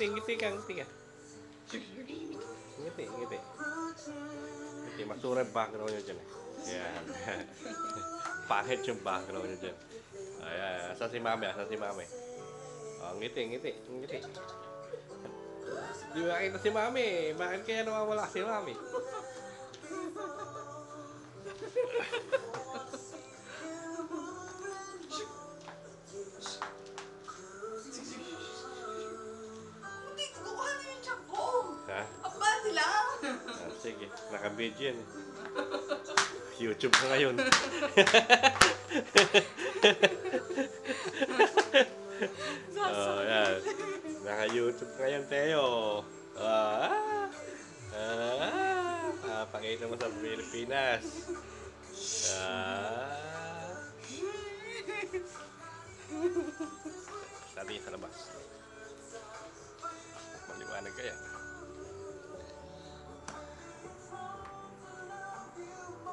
ngiti ka, ngiti ka. Ngiti, ngiti. Ngiti, masura yung background nyo dyan eh. Yan. Pangit yung background nyo dyan. Ayan, asan si mami, asan si mami? Oh, ngiti, ngiti, ngiti. Di ba kita si mami? Bakit kaya nawawala si mami? Hindi ko kukuha na yung tiyak ko. Ha? Aba sila. Ah, sige, naka-video yan. YouTube ka ngayon. Oh, yan. Naka-YouTube ngayon, Teo. Pakita mo sa Pilipinas. Sabi sa labas. Maliwanag kaya.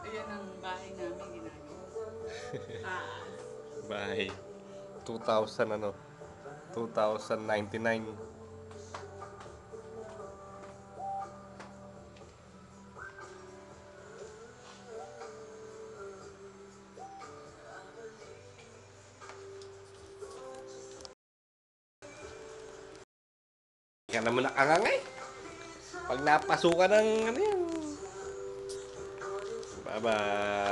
Ayan ang bahay namin ginagawa. Bahay. 2000 ano? 2099. Kaya naman nakangangay. Pag napasukan ng ano yan. Bye-bye.